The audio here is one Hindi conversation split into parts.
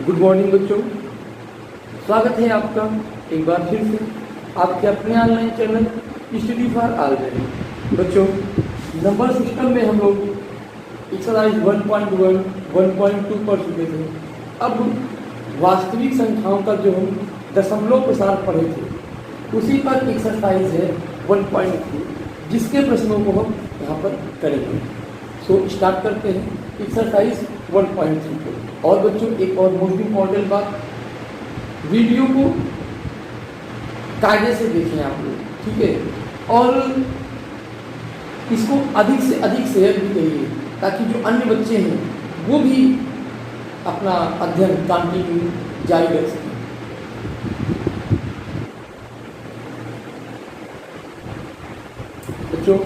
गुड मॉर्निंग बच्चों, स्वागत है आपका एक बार फिर से आपके अपने online channel study for all में। बच्चों, नंबर सिस्टम में हम लोग एक्सरसाइज 1.1, 1.2 पढ़ चुके थे। अब वास्तविक संख्याओं का जो हम दशमलव प्रसार पढ़े थे उसी पर एक्सरसाइज है 1.2, जिसके प्रश्नों को हम यहाँ पर करेंगे। सो स्टार्ट करते हैं एक्सरसाइज 1.3 को। और बच्चों, एक और मोस्ट इम्पॉर्टेंट बात, वीडियो को कायदे से देखें आप लोग, ठीक है, और इसको अधिक से अधिक शेयर भी करिए ताकि जो अन्य बच्चे हैं वो भी अपना अध्ययन कंटिन्यू जारी रख सकें। बच्चों,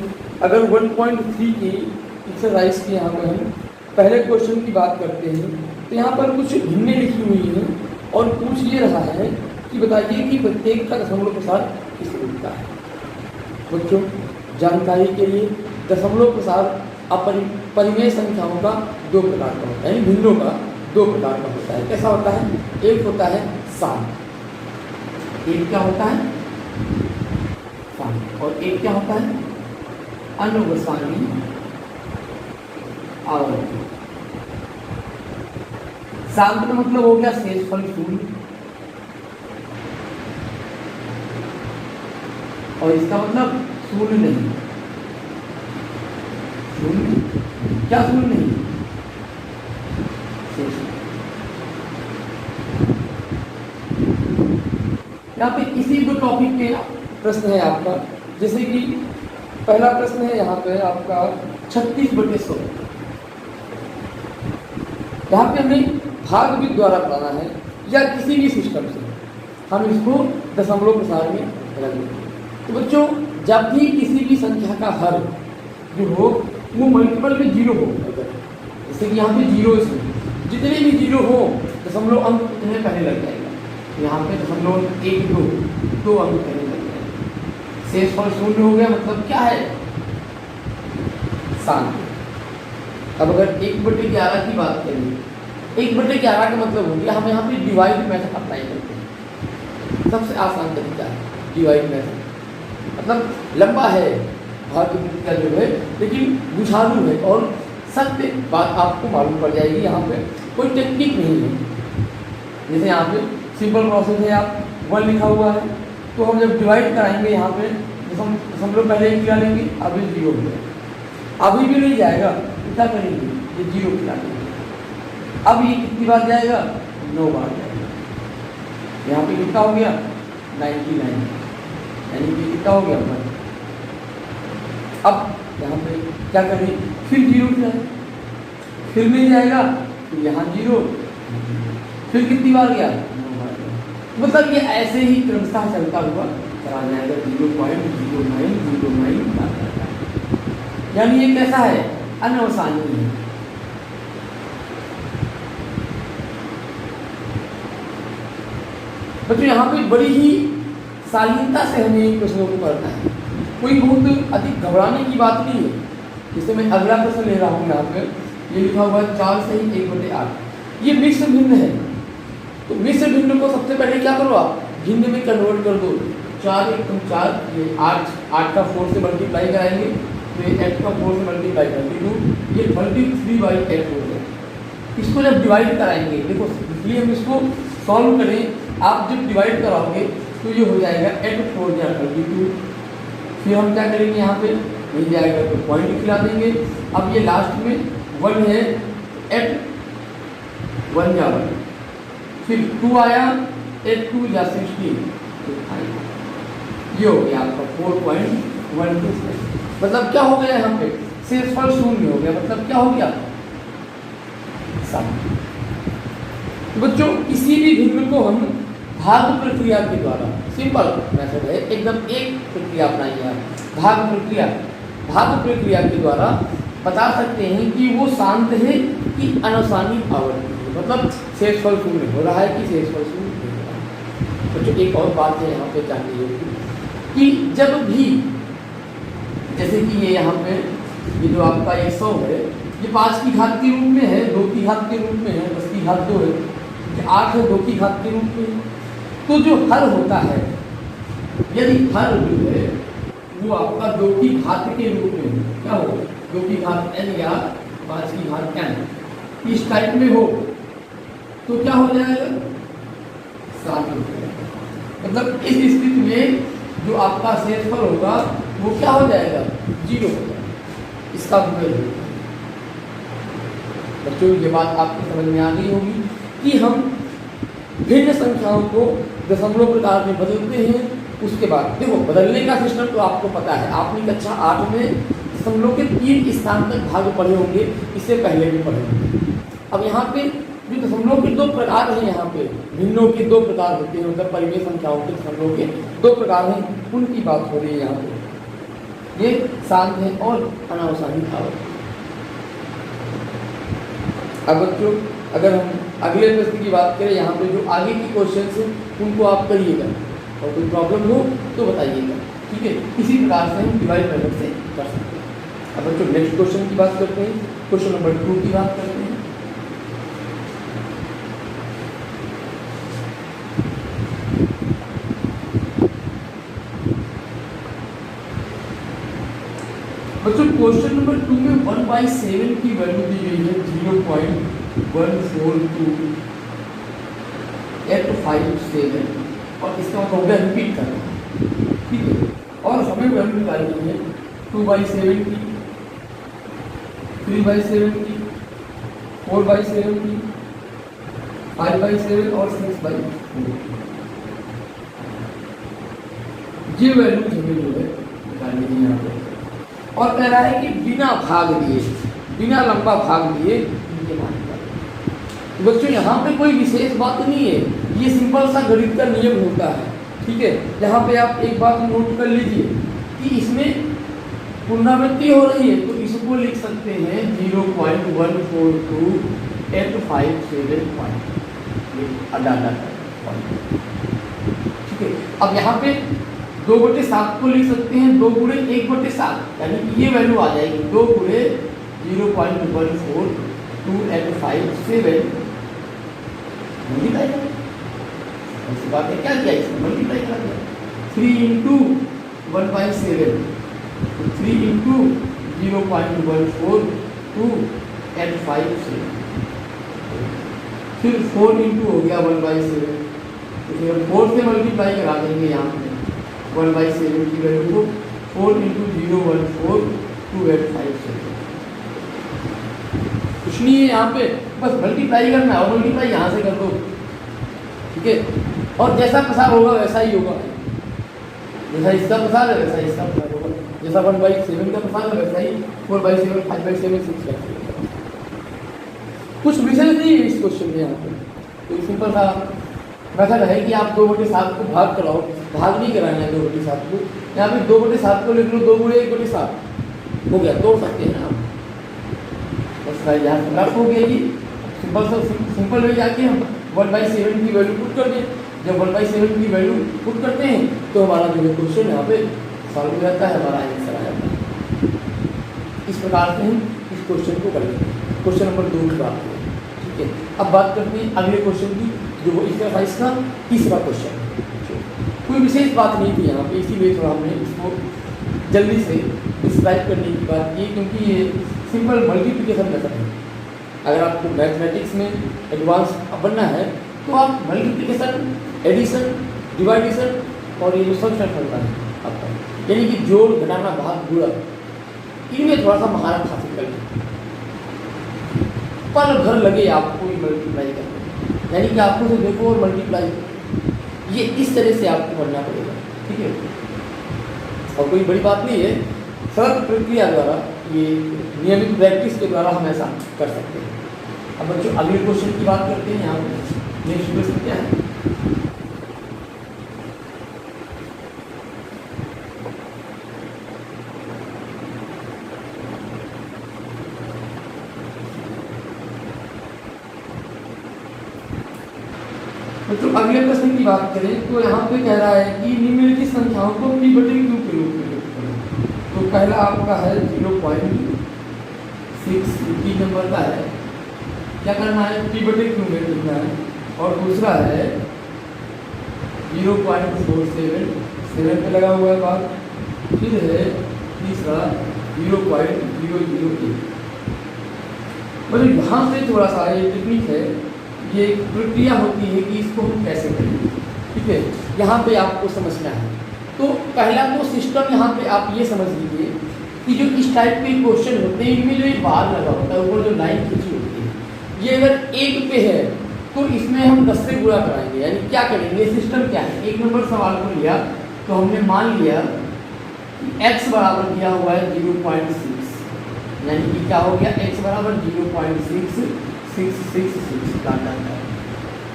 अगर 1.3 की एक्सरसाइज की यहाँ पर हम पहले क्वेश्चन की बात करते हैं तो यहाँ पर कुछ भिन्नें लिखी हुई हैं और पूछ ये रहा है कि बताइए कि प्रत्येक का दशमलव प्रसार किस रूप का है। बच्चों, जानकारी के लिए दशमलव प्रसार परिमेय संख्याओं का दो प्रकार का होता है, यानी भिन्नों का दो प्रकार का होता है। कैसा होता है? एक होता है शांत, एक क्या होता है? शांत, और एक क्या होता है? अनुवसानी आवर्ती। शांत का मतलब हो गया शेषफल शून्य, और इसका मतलब शून्य नहीं। शून्य क्या? शून्य नहीं, शेष। यहाँ पे इसी दो टॉपिक पे प्रश्न है आपका, जैसे कि पहला प्रश्न है यहाँ पे आपका 36/100। यहाँ पे हमें भागविद द्वारा पढ़ाना है या किसी भी सिस्टम से हम इसको दशमलव प्रसार में रख देंगे। तो बच्चों, जब भी किसी भी संख्या का हर जो हो वो मल्टीपल में जीरो हो, जैसे कि यहाँ पे जीरो से जितने भी जीरो हो दशमलव अंक उतने पहले लग जाएगा। यहाँ पे 0.12 दो अंक पहले लग जाएगा। शेषफल शून्य हो गया, मतलब क्या है? शांत। अब अगर 1/11 की बात करें, 1/11 का मतलब हो गया हम यहाँ पे डिवाइड मेथड अप्लाई करते हैं। सबसे आसान तरीका है डिवाइड मेथड, मतलब लंबा है भागविद का जो है, लेकिन बुझारू है और सत्य बात आपको मालूम पड़ जाएगी। यहाँ पे कोई टेक्निक नहीं है। जैसे यहाँ पे सिंपल प्रोसेस है, आप 1 लिखा हुआ है तो हम जब डिवाइड कराएंगे यहाँ पे दशमलव पहले एक गिरा लेंगे, अभी 0 हो गया। अभी भी नहीं जाएगा तो क्या करेंगे? ये 0 गिरा लेंगे। अब ये कितनी बार जाएगा? 9 बार जाएगा। यहाँ पे कितना हो गया? 99, यानी कि कितना हो गया? अब यहाँ पे क्या करें? फिर 0 जाए, फिर नहीं जाएगा तो यहाँ 0, फिर कितनी बार गया? 9 बार गया। मतलब ये ऐसे ही क्रमशः चलता हुआ चला जाएगा, 0.0909 बार जाएगा। यानी ये कैसा है? अनवसानी है। बच्चों, यहाँ पे बड़ी ही शालीनता से हमें प्रश्नों को करना है, कोई बहुत अधिक घबराने की बात नहीं है। जैसे मैं अगला प्रश्न ले रहा हूँ, यहाँ पे ये लिखा हुआ है 4 से 1/8। ये मिश्र भिन्न है, तो मिश्र भिन्न को सबसे पहले क्या करो? आप भिन्न में कन्वर्ट कर दो। 4 × 4, ये 8 का 4 से मल्टीप्लाई कराएंगे तो ये 8 का 4 से मल्टीप्लाई कर दो, ये 33/8 हो गया। इसको जब डिवाइड कराएंगे, देखो इसलिए हम इसको सॉल्व करें, आप जब डिवाइड कराओगे तो ये हो जाएगा 8 × 4 = 32। फिर हम क्या करेंगे? यहाँ पे मिल जाएगा तो पॉइंट खिला देंगे। अब ये लास्ट में 1 है, 8 1 जा 1, फिर 2 आया, 8 2 जा 16, ये हो गया आपका 4.12। मतलब क्या हो गया? यहाँ पे शेषफल शून्य हो गया, मतलब क्या हो गया? शांत। बच्चों, किसी भी भिन्न को हम भाग प्रक्रिया के द्वारा, सिंपल मेथड है एकदम, एक प्रक्रिया अपनाइए आप, भाग प्रक्रिया के द्वारा बता सकते हैं कि वो शांत है कि अनवसानी आवर्ती है। मतलब शेषफल शून्य हो रहा है कि शेषफल शून्य नहीं हो रहा है। बच्चों, एक और बात है यहाँ पे जाननी होगी कि जब भी, जैसे कि ये यहाँ पे ये जो आपका 100 है, ये 5 की घात के रूप में है, 2 की घात के रूप में है, 10 की घात 2 है। 8 है 2 की घात के रूप में। तो जो हर होता है, यदि हर जो है वो आपका 2 की घात के रूप में क्या हो, 2 की घात n या 5 की घात n इस टाइप में हो तो क्या हो जाएगा, 7 हो जाएगा। मतलब इस स्थिति में जो आपका शेषफल होगा वो क्या हो जाएगा, 0 हो जाएगा। इसका विकल्प होगा। बच्चों ये बात आपको समझ में आ गई होगी कि हम भिन्न संख्याओं को दशमलव प्रकार में बदलते हैं। उसके बाद देखो बदलने का सिस्टम तो आपको पता है, आपने कक्षा 8 में दशमलव के 3 स्थान तक भाग पढ़े होंगे, इससे पहले भी पढ़े होंगे। अब यहाँ पे जो दशमलव के 2 प्रकार हैं, यहाँ पे भिन्नों के 2 प्रकार होते हैं, मतलब परिमेय संख्याओं के दशमलव के 2 प्रकार हैं, उनकी बात हो रही है यहाँ पे। ये शांत है और अनावसानिक आवर्त। अब बच्चों अगर हम अगले प्रश्न की बात करें, यहाँ पे जो आगे की क्वेश्चन हैं उनको आप करिएगा और कोई प्रॉब्लम हो तो बताइएगा, ठीक है। इसी प्रकार से हम डिवाइड मेथड से कर सकते हैं। अब बच्चों नेक्स्ट क्वेश्चन की बात करते हैं, क्वेश्चन नंबर 2 की बात करते हैं। बच्चों क्वेश्चन नंबर 2 में 1/7 की वैल्यू दी गई है 0.142 और इसका मतलब हो गया रिपीट करना, ठीक है। और हमें वैल्यू निकालनी है 2/7 की, 3/7 की, 4/7 की, 5/7 और 6/4। ये वैल्यू हमें जो है निकालनी है यहाँ पे। और कह रहा है कि बिना भाग लिए, बिना लंबा भाग लिए इनके मान निकालें। बच्चों यहाँ पे कोई विशेष बात नहीं है, ये सिंपल सा गणित का नियम होता है, ठीक है। यहाँ पे आप एक बात नोट कर लीजिए कि इसमें पुनरावृत्ति हो रही है, तो इसको लिख सकते हैं 0.142 ठीक है। अब यहाँ पे 2/7 को लिख सकते हैं 2 गुणे 1/7, यानी कि ये वैल्यू आ जाएगी 2 गुणे 0.142 मल्टीप्लाई करें। ऐसी बात है, क्या किया इसमें मल्टीप्लाई कर दिया। 3 × 1/7, 3 × 0.142 फिर 4 × हो गया 1/7, तो फिर 4 से मल्टीप्लाई करा देंगे यहाँ पे 1/7 की वैल्यू को 4 × 0.142 कुछ नहीं है यहाँ पे, बस मल्टीप्लाई करना है और मल्टीप्लाई यहाँ से कर दो, ठीक है। और जैसा प्रसार होगा वैसा ही होगा, जैसा इसका प्रसार है वैसा इसका प्रसार होगा, जैसा 1/7 का प्रसार है वैसा ही 4/7, 5/7, 6/7। कुछ विशेष नहीं है इस क्वेश्चन में यहाँ पे, तो सिंपल सा मेथड है कि आप 2/7 को भाग कराओ, भाग नहीं कराना है 2/7 को। यहाँ पे 2/7 को लिख लो 2 गुणे 1/7 हो गया, तोड़ सकते हैं आप, बस यहाँ से प्राप्त हो गया। ये सिंपल वे जाके हम 1/7 की वैल्यू पुट कर दें। जब 1/7 की वैल्यू पुट करते हैं तो हमारा जो है क्वेश्चन यहाँ पे सॉल्व हो जाता है, हमारा आंसर आ जाता है। इस प्रकार से हम इस क्वेश्चन को कर लेते हैं। क्वेश्चन नंबर 2 की बात करें, ठीक है। अब बात करते हैं अगले क्वेश्चन की, जो वो एक्सरसाइज का तीसरा क्वेश्चन है। कोई विशेष बात नहीं थी यहाँ पे, इसीलिए थोड़ा हमने इसको जल्दी से डिस्क्राइब करने की बात की, क्योंकि ये सिंपल मल्टीप्लिकेशन मेथड है। अगर आपको मैथमेटिक्स में एडवांस बनना है तो आप मल्टीप्लिकेशन, एडिशन, डिवाइडेशन और ये जो सब्ट्रैक्शन होता है आपका, यानी कि जोड़, घटाना, भाग, गुणा, इनमें थोड़ा सा महारत हासिल कर लें। पल भर लगे आपको मल्टीप्लाई करने, यानी कि आपको से देखो और मल्टीप्लाई, ये इस तरह से आपको करना पड़ेगा, ठीक है। और कोई बड़ी बात नहीं है, सरल प्रक्रिया द्वारा, ये नियमित प्रैक्टिस के द्वारा हम ऐसा कर सकते हैं। अब बच्चों अगले क्वेश्चन की बात करते हैं। यहाँ नेक्स्ट क्वेश्चन क्या है, तो अगले प्रश्न की बात करें तो यहाँ पे कह रहा है कि निम्नलिखित संख्याओं को p/q के रूप में लिखते हैं। तो पहला आपका है 0.6 नंबर का है, क्या करना है p/q में लिखना है और दूसरा है 0.477 पे लगा हुआ है बात। फिर है तीसरा 0.008। मतलब यहाँ से थोड़ा सा ये टेक्निक है, ये एक प्रक्रिया होती है कि इसको हम कैसे करेंगे। ठीक है, यहाँ पे आपको समझना है। तो पहला तो सिस्टम यहाँ पे आप ये समझ लीजिए कि जो इस टाइप के क्वेश्चन होते हैं इनमें जो ये बार लगा होता है, ऊपर जो लाइन खींची होती है, ये अगर 1 पे है तो इसमें हम 10 से गुणा कराएंगे। यानी क्या करेंगे, सिस्टम क्या है, 1 नंबर सवाल को लिया तो हमने मान लिया x बराबर दिया हुआ है 0.6, यानी कि क्या हो गया, x बराबर 0.6666 काटा है।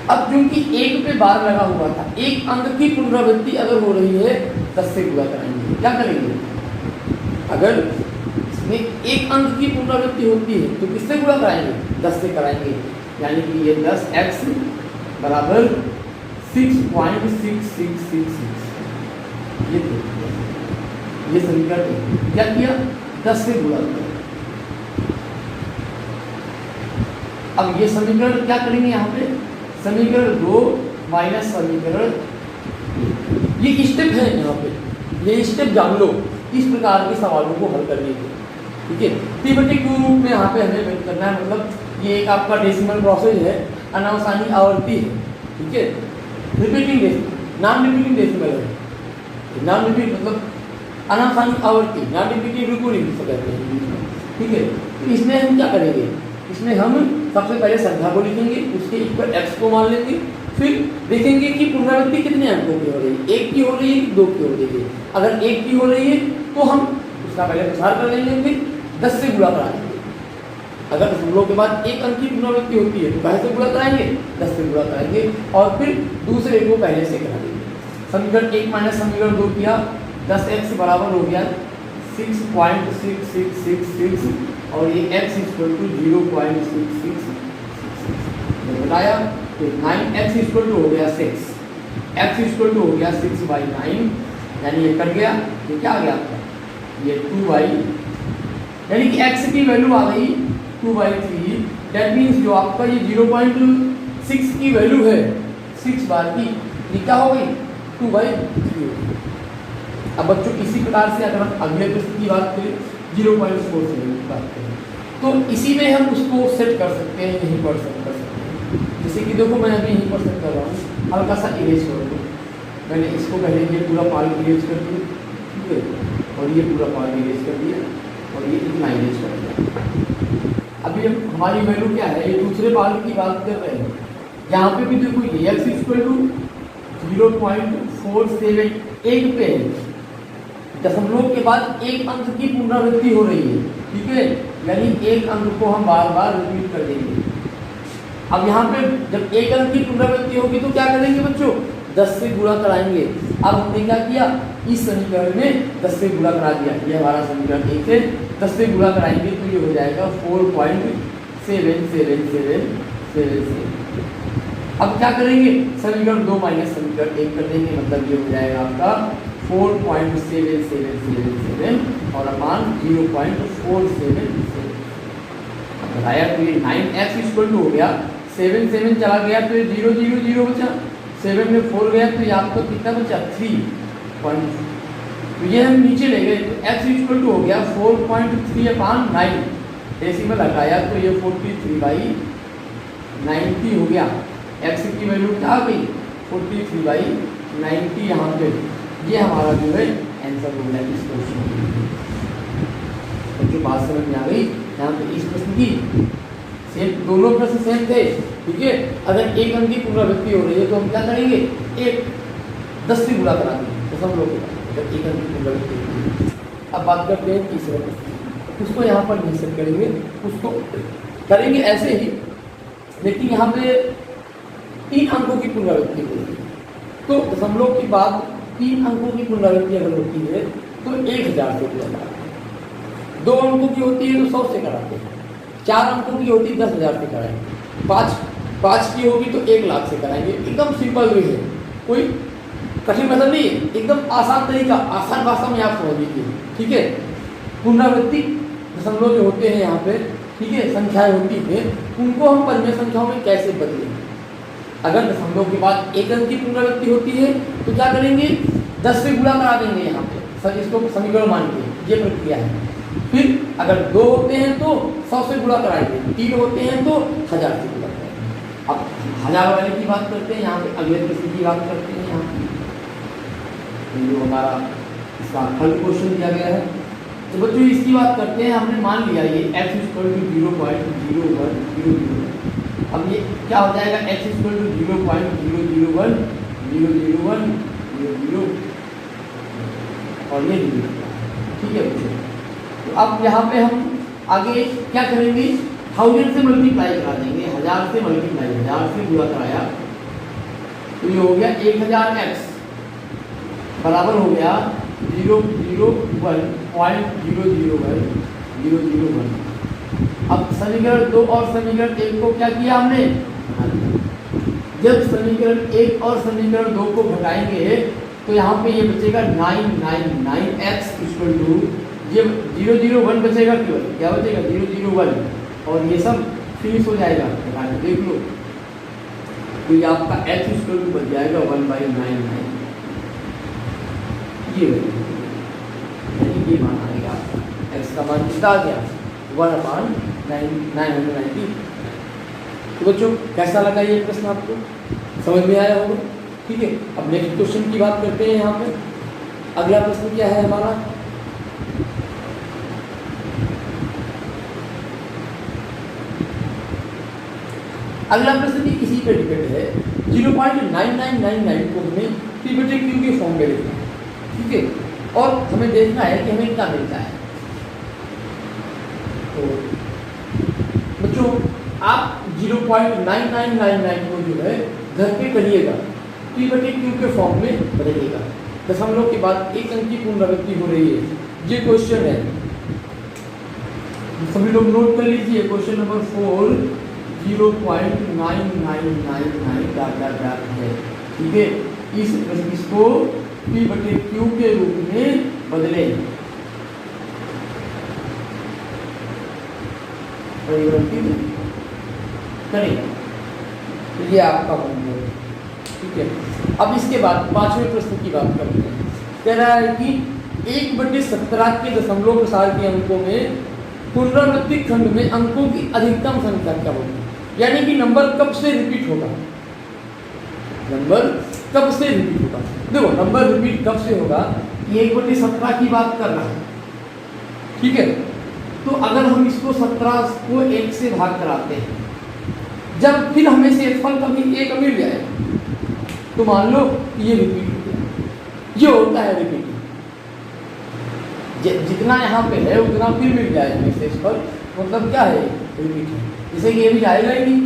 अब क्योंकि 1 पे बार लगा हुआ था, एक अंक की पुनरावृत्ति अगर हो रही है 10 से गुणा कराएंगे। क्या करेंगे, अगर इसमें एक अंक की पुनरावृत्ति होती है तो किससे गुणा कराएंगे, 10 से कराएंगे। यानी कि ये 10x बराबर 6.6666, ये समीकरण क्या किया, 10 से गुणा किया। अब ये समीकरण क्या करेंगे, यहाँ पे समीकरण 2 माइनस समीकरण, ये स्टेप है यहाँ पे, ये स्टेप जान लो इस प्रकार के सवालों को हल करने के। ठीक है, P/Q रूप में यहाँ पे हमें व्यक्त करना है। मतलब ये एक आपका डेसिमल प्रोसेस है, अनावसानी आवर्ती है। ठीक है, repeating decimal, non repeating decimal है। नॉन रिपीट मतलब अनावसानी आवर्ती, नॉन रिपीटिंग रिकूरिंग से कहते हैं। ठीक है, तो इसमें हम क्या करेंगे, इसमें हम सबसे पहले संख्या को लिखेंगे, उसके ऊपर x को मान लेंगे, फिर देखेंगे कि पुनरावृत्ति कितने अंकों की हो रही है, 1 की हो रही है कि 2 की हो रही है। अगर 1 की हो रही है तो हम उसका पहले प्रसार कर लेंगे, फिर 10 से गुणा कराएंगे। अगर दशमलव के बाद एक अंक की पुनरावृत्ति होती है तो पहले से गुणा कराएंगे, 10 से गुणा कराएंगे, और फिर दूसरे को पहले से करा देंगे। समीकरण 1 माइनस समीकरण 2 किया, 10x बराबर हो गया 6.6666 और ये x इक्वल टू 0.6666 बताया। तो 9x इक्वल टू हो गया 6, x इक्वल टू हो गया 6/9, यानी ये कट गया, ये क्या आ गया आपका, ये 2y, यानी कि x की वैल्यू आ गई 2/3। दैट मीन्स जो आपका ये 0.6 की वैल्यू है 6 बार की, ये क्या हो गई 2/3। अब बच्चों इसी प्रकार से अगर हम अगले प्रश्न की बात करें 0.47 की बात करें तो इसी में हम उसको सेट कर सकते हैं, यहीं पर सेट कर सकते हैं। जैसे कि देखो मैं अभी यहीं पर सेट कर रहा हूँ, हल्का सा इरेज कर दो। मैंने इसको पहले ये पूरा पार्ट इरेज कर दिया, ठीक है, और ये पूरा पार्ट इरेज कर दिया, और ये इतना इरेज कर दिया। अभी हमारी वैल्यू क्या है, ये दूसरे पार्ट की बात कर रहे हैं। यहाँ पे भी देखो ये x इक्वल टू 0.47 1 पे है, दशमलव के बाद एक अंक की पुनरावृत्ति हो रही है। ठीक है, यानी एक अंक को हम बार बार रिपीट कर देंगे। अब यहाँ पे जब एक अंक की पुनरावृत्ति होगी तो क्या करेंगे बच्चों, 10 से गुणा कराएंगे। अब हमने क्या किया, इस समीकरण में 10 से गुणा करा दिया, ये हमारा समीकरण 1 है, 10 से गुणा कराएंगे तो ये हो जाएगा 4.7777। अब क्या करेंगे, समीकरण 2 माइनस समीकरण 1 कर देंगे, मतलब ये हो जाएगा आपका 4.7777 और अपान 0.477 बताया। तो ये 9x इक्वल टू हो गया 7 चला गया तो ये 0 0 0 बचा, 7 में 4 गया तो ये आपको कितना बचा 3 पॉइंट, तो ये हम नीचे ले गए तो x इक्वल टू हो गया 4.3/9, डेसिमल हटाया तो ये 43/90 हो गया। x की वैल्यू क्या आ गई 43/90 यहाँ पे, ये हमारा जो है आंसर हो गया इस क्वेश्चन की। तो बात समझ में आ गई यहाँ पे इस प्रश्न की। सेम दोनों प्रश्न सेम थे, ठीक है। अगर एक अंक की पुनरावृत्ति हो रही है तो हम क्या करेंगे, 10 से गुणा करा देंगे दशमलव के बाद, जब एक अंक की पुनरावृत्ति होती है। अब बात करते हैं तीसरे प्रश्न, उसको यहाँ पर नहीं सेट करेंगे, उसको करेंगे ऐसे ही, लेकिन यहाँ पे 3 अंकों की पुनरावृत्ति होगी। तो दशमलव के बाद 3 अंकों की पुनरावृत्ति अगर होती है तो 1000 से गुणा कराते हैं, 2 अंकों की होती है तो 100 से कराते हैं, 4 अंकों की होती है 10,000 से कराएंगे, 5 की होगी तो 1 लाख से कराएंगे। एकदम सिंपल वे है, कोई कठिन मतलब नहीं है, एकदम आसान तरीका, आसान भाषा में आप समझ लीजिए, ठीक है। पुनरावृत्ति दशमलव जो होते हैं यहाँ पे, ठीक है, संख्याएं होती है, उनको हम परिमेय संख्याओं में कैसे बदलें, अगर दशमलव के बाद एक अंक की पुनरावृत्ति होती है तो क्या करेंगे, 10 से गुणा करा देंगे यहाँ पे, सर इसको समीकरण मान के, ये प्रक्रिया है। फिर अगर 2 होते हैं तो 100 से गुणा कराएंगे, 3 होते हैं तो 1000 से गुणा कराएंगे। अब 1000 वाले की बात करते हैं, यहाँ पे अगले प्रश्न की बात करते हैं। यहाँ पे जो हमारा इसका हल क्वेश्चन दिया गया है, तो बच्चों इसकी बात करते हैं। हमने मान लिया ये x = 0.0100। अब ये क्या हो जाएगा, x = 0.00100100 और ये 0, ठीक है बच्चों। तो अब यहाँ पे हम आगे क्या करेंगे, 1000 से मल्टीप्लाई करा देंगे, 1000 से मल्टीप्लाई, 1000 से गुणा कराया तो ये हो गया 1000x बराबर हो गया 0.001001। अब समीकरण 2 और समीकरण 1 को क्या किया हमने, जब समीकरण 1 और समीकरण 2 को घटाएंगे तो यहाँ पे ये बचेगा 999x = ये 001 बचेगा, केवल क्या बचेगा 001, और ये सब फिनिश हो जाएगा, देख लो। तो ये आपका x = बच जाएगा 1/99, ये मान आएगा, x का मान कितना आ गया 1/990। तो बच्चों कैसा लगा ये प्रश्न, आपको समझ में आया होगा, ठीक है। अब नेक्स्ट क्वेश्चन की बात करते हैं। यहाँ पे अगला प्रश्न क्या है हमारा, अगला प्रश्न भी इसी पे डिपेंड है। 0.9999 को हमें P/Q के फॉर्म में लिखना है, ठीक है, और हमें देखना है कि हमें क्या मिलता है। तो बच्चों आप 0.9999 को जो है घर पे करिएगा, P/Q के फॉर्म में बदलिएगा। दशमलव के बाद एक अंक की पुनरावृत्ति हो रही है, ये क्वेश्चन है, सभी लोग नोट कर लीजिए। क्वेश्चन नंबर 4 0.9999 है, ठीक है। इसको P/Q के रूप में बदलें, परिवर्तित करें, ये आपका होमवर्क, ठीक है। अब इसके बाद 5वें प्रश्न की बात करते हैं। कह रहा है कि 1/17 के दशमलव प्रसार के अंकों में पुनरावृत्ति खंड में अंकों की अधिकतम संख्या क्या होगी, यानी कि नंबर कब से रिपीट होगा, नंबर कब से रिपीट होगा। देखो नंबर रिपीट कब से होगा, 1/17 की बात कर रहा है, ठीक है। तो अगर हम इसको 17 को 1 से भाग कराते हैं, जब फिर हमें शेषफल कभी 1 मिल जाए तो मान लो कि ये रिपीट हो गया, ये होता है रिपीट। जितना यहाँ पे है उतना फिर मिल जाए हमें शेषफल, मतलब क्या है, रिपीट है। जैसे कि ये भी जाएगा ही नहीं,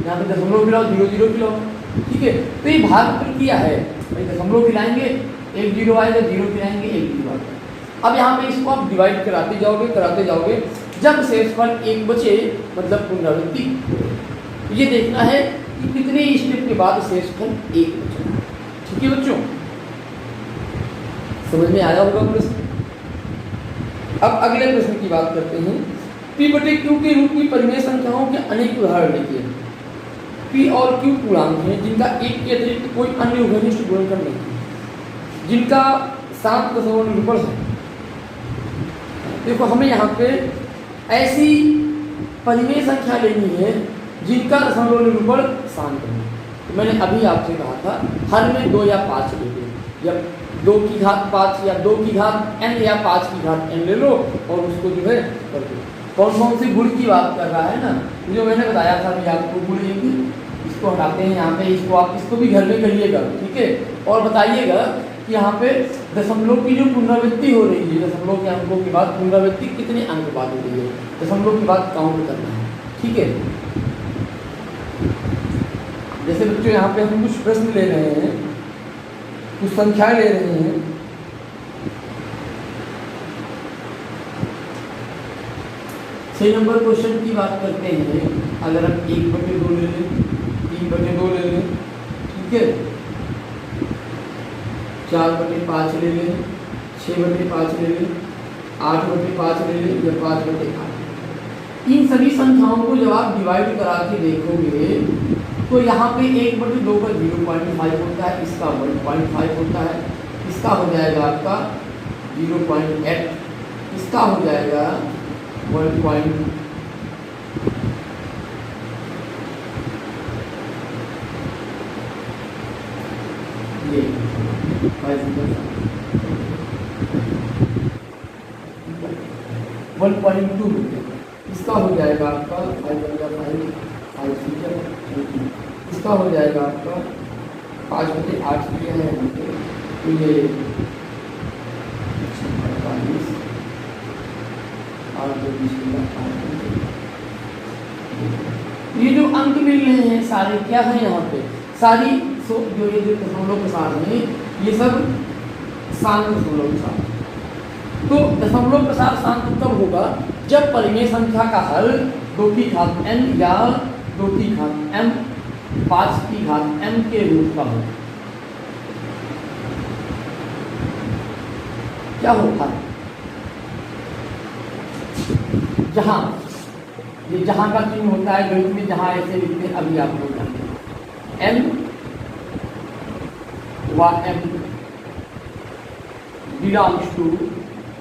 यहाँ पे दशमलव मिलाओ 0 मिलाओ, ठीक है। तो ये भाग प्रक्रिया है, भाई दशमलव मिलाएंगे 1 0 आएगा, 0 मिलाएंगे 1 0 आएगा। अब यहाँ पे इसको आप डिवाइड कराते जाओगे, जब शेषफल 1 बचे मतलब पुनरावृत्ति। ये देखना है कि कितने स्टेप के बाद शेषफल 1 बचे, ठीक है बच्चों, समझ में आया होगा प्रश्न। अब अगले प्रश्न की बात करते हैं। P/Q के रूप की परिमेय संख्याओं के अनेक उदाहरण लिखिए। P और Q पूर्णांक हैं जिनका 1 के अतिरिक्त कोई अन्य उभयनिष्ठ गुणनखंड नहीं है, जिनका 7 दशमलव निरूपण है। देखो हमें यहाँ पे ऐसी परिमेय संख्या लेनी है जिनका दशमलव निरूपण शांत है। तो मैंने अभी आपसे कहा था हर में 2 या 5 ले लो, या 2 की घात 5 या 2 की घात n या 5 की घात n ले लो और उसको जो है कर दो। कौन सी गुण की बात कर रहा है ना, जो मैंने बताया था अभी आपको, गुण ये इसको हटाते हैं यहाँ पे, इसको आप इसको भी घर में करिएगा, ठीक है। और बताइएगा कि यहाँ पे दशमलव की जो पुनरावृत्ति हो रही है, दशमलव के अंकों के बाद पुनरावृत्ति कितने अंक बाद हो रही है, दशमलव के बाद काउंट करना है, ठीक है। जैसे बच्चों यहाँ पे हम कुछ प्रश्न ले रहे हैं, कुछ संख्याएं ले रहे हैं। 6 नंबर क्वेश्चन की बात करते हैं। अगर हम 1/2 ले लें, 3/2 ले लें, ठीक है, 4/5 ले लें, 6/5 ले लें, 8/5 ले लें या 5/8। इन सभी संख्याओं को जब आप डिवाइड करा के देखोगे तो यहाँ पे 1/2 का 0.5 होता है, इसका 1.5 होता है, इसका हो जाएगा आपका 0.8, इसका हो जाएगा 1. ये 1.2 मीटर, इसका हो जाएगा आपका 5 मीटर, इसका हो जाएगा आपका 5/8 मीटर है, तो ये 48 और 20 ये जो अंक मिल रहे हैं सारे क्या हैं यहाँ पे, सारी जो ये जो दशमलव प्रसार हैं ये सब शांत दशमलव प्रसार। तो दशमलव प्रसार शांत कब होगा, जब परिमेय संख्या का हल 2 की घात n या 2 की घात m 5 की घात m के रूप का हो। क्या होगा, जहां ये जहां का चिन्ह होता है गणित में, जहां ऐसे लिखते हैं, अभी आप लोग जानते हैं m व m belongs to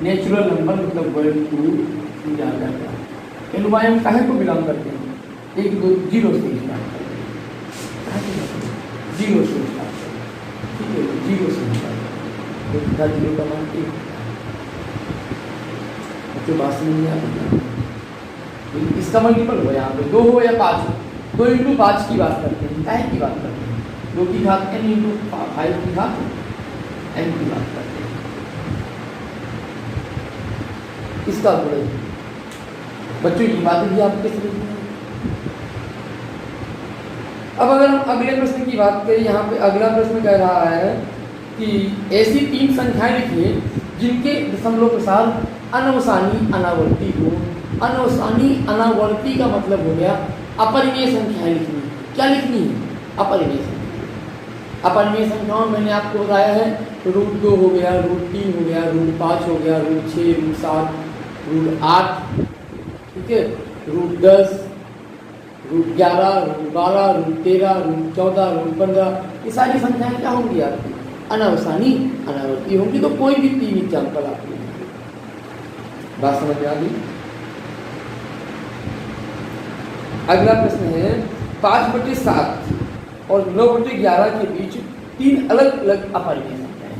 natural number, मतलब 1 2 याद रखना। एन वाई एम काहे को बिलोंग करते हैं, 1 2 0 से स्टार्ट करते हैं, 0 से स्टार्ट करते हैं, ठीक है, 0 से स्टार्ट करते हैं, 0 का मान 1। बच्चों बात समझ में आता है, इसका मल्टीपल हो यहाँ पे 2 हो या 5 हो, 2 × 5 की बात करते हैं, काहे की बात करते हैं, 2 की घात n × 5 की घात n की बात करते हैं। इसका बड़े बच्चों की बात भी आपके समझ में। अब अगर हम अगले प्रश्न की बात करें, यहाँ पे अगला प्रश्न कह रहा है कि ऐसी 3 संख्याएं लिखिए जिनके दशमलव प्रसार अनवसानी अनावर्ती हो। अनवसानी अनावर्ती का मतलब हो गया अपरिमेय संख्याएं लिखनी। क्या लिखनी है, अपरिमेय संख्या। अपरिमेय संख्याओं मैंने आपको बताया है, √2 हो गया, √3 हो गया, √5 हो गया, √6 √7 √8, ठीक है, √10 √11 √12 √13 √14 √15, ये सारी संख्याएं क्या होंगी आपकी, अनवसानी अनावर्ती होंगी। तो कोई भी 3 एग्जाम्पल आप लीजिए, बात समझ में आ गई। अगला प्रश्न है 5/7 और 9/11 के बीच 3 अलग अलग अपरिमेय संख्याएं।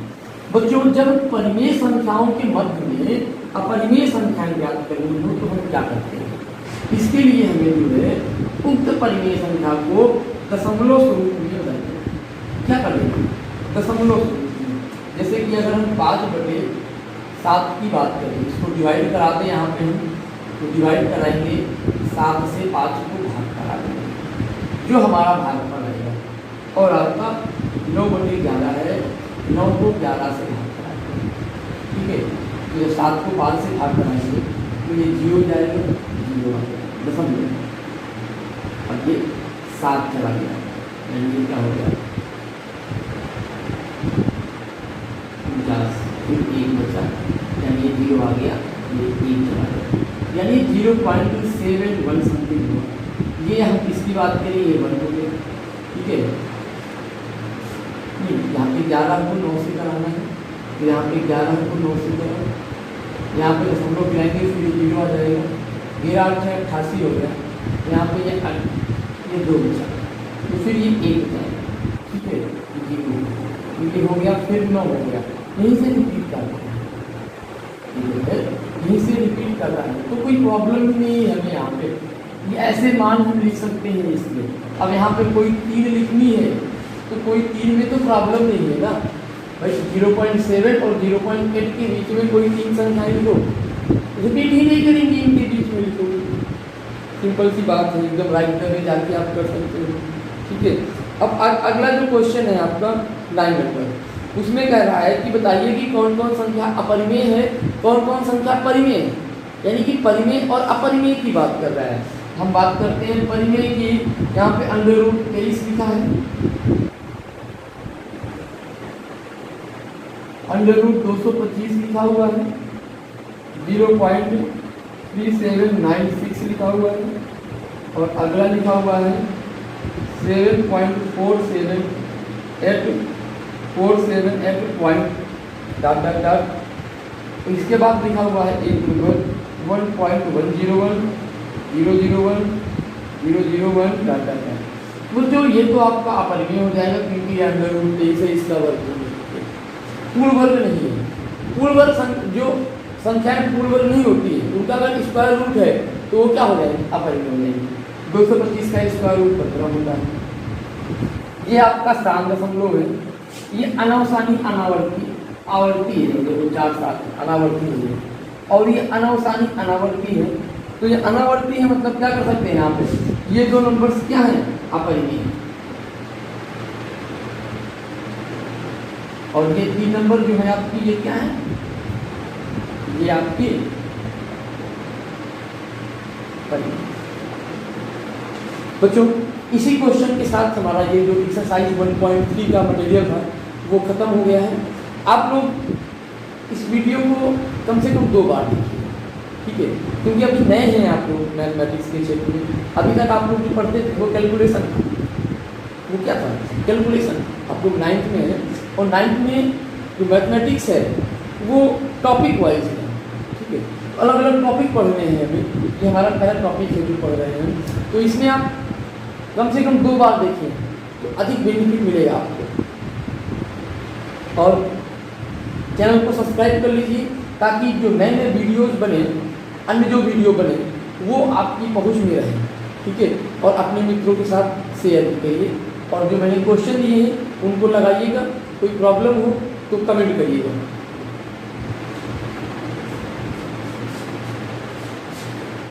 बच्चों जब परिमेय संख्याओं के मध्य में अपरिमेय संख्याएं ज्ञात करनी हो तो हम क्या करते हैं, इसके लिए हमें जो है उक्त परिमेय संख्या को दशमलव स्वरूप में बदलते हैं। क्या करेंगे, दशमलव स्वरूप में। जैसे कि अगर हम 5/7 की बात करें, इसको डिवाइड कराते हैं, यहाँ पे हम तो डिवाइड कराएंगे 7 से 5 को भाग करा देंगे, जो हमारा भागफल रहेगा। और आपका 9/11 है, 9 को 11 से भाग करा देंगे, ठीक है। तो जब 7 को 5 से भाग कराएंगे तो ये 0 जाएगा, 0 आ जाएगा दशमलव। अब ये 7 चला गया, यानी ये क्या हो गया 50, फिर 1 बचा, यानी ये 0 आ गया, ये 1 चला गया, यानी 0.71 समथिंग हुआ। ये हम किसकी बात करें, ये 1 हो गया, ठीक है। यहाँ पे 11 को 9 से कराना है, तो यहाँ पे 11 को 9 से करा, यहाँ पे दशमलव गिराएंगे, फिर 0 आ जाएगा, 13 8 88 हो गया, यहाँ पे ये 2 बचा, तो फिर ये 1 जाएगा, ठीक है, ये हो गया, फिर 9 हो गया, यहीं से रिपीट करना है, यहीं से रिपीट करना है, तो कोई प्रॉब्लम नहीं है हमें यहाँ पे, ये ऐसे मान हम लिख सकते हैं इसलिए। अब यहाँ पे कोई 3 लिखनी है तो कोई 3 में तो प्रॉब्लम नहीं है ना भाई, 0.7 और 0.8 के बीच में कोई 3 संख्याएं लिखो, रिपीट ही नहीं करेंगे इनके बीच में, लिखो, सिंपल सी बात है, एकदम राइट में जाके आप कर सकते हो, ठीक है। अब अगला जो क्वेश्चन है आपका 9 नंबर, उसमें कह रहा है कि बताइए कि कौन कौन संख्या अपरिमेय है, कौन कौन संख्या परिमेय है, यानी कि परिमेय और अपरिमेय की बात कर रहा है। हम बात करते हैं परिमेय की, यहाँ पे √23 लिखा है, √225 लिखा हुआ है, 0.3796 लिखा हुआ है, और अगला लिखा हुआ है 7.478 पॉइंट डॉट डॉट डॉट। इसके बाद लिखा हुआ है एक नंबर 1.1001 डॉट डॉट डॉट। जो ये तो आपका अपरिमेय हो जाएगा क्योंकि ये अंडर रूट 23 है, इसका वर्ग पूर्ण वर्ग नहीं है। पूर्ण वर्ग जो संख्याएं पूर्ण वर्ग नहीं होती है उनका अगर स्क्वायर रूट है तो वो क्या हो जाएगी, अपरिमेय हो जाएगी। 225 का स्क्वायर रूट 15 होता है। ये आपका स्थान दशमलव है। ये अनावसानी आवर्ती है, देखो 4 7 अनावर्ती है और ये अनावसानी अनावर्ती है। तो ये अनावर्ती है मतलब क्या कर सकते हैं यहाँ पे, ये दो नंबर्स क्या हैं, अपरिमेय। और ये 3 नंबर जो है आपकी ये क्या है, ये आपकी परिमेय। बच्चों इसी क्वेश्चन के साथ हमारा ये जो एक्सरसाइज 1.3 का मटेरियल था वो खत्म हो गया है। आप लोग इस वीडियो को कम से कम 2 बार देखिए, ठीक है, क्योंकि अभी नए हैं आप लोग मैथमेटिक्स के क्षेत्र में। अभी तक आप लोग जो पढ़ते थे वो कैलकुलेशन, वो क्या था, कैलकुलेशन। आप लोग 9th में हैं और 9th में जो मैथमेटिक्स है वो टॉपिक वाइज है, ठीक है, अलग अलग टॉपिक पढ़ रहे हैं अभी। ये हमारा पहला टॉपिक है जो पढ़ रहे हैं, तो इसमें आप कम से कम 2 बार देखें तो अधिक बेनिफिट मिलेगा आपको। और चैनल को सब्सक्राइब कर लीजिए ताकि जो नए नए वीडियोस बने, अन्य जो वीडियो बने वो आपकी पहुंच में रहे, ठीक है। और अपने मित्रों के साथ शेयर भी करिए और जो मैंने क्वेश्चन दिए हैं उनको लगाइएगा। कोई प्रॉब्लम हो तो कमेंट करिएगा।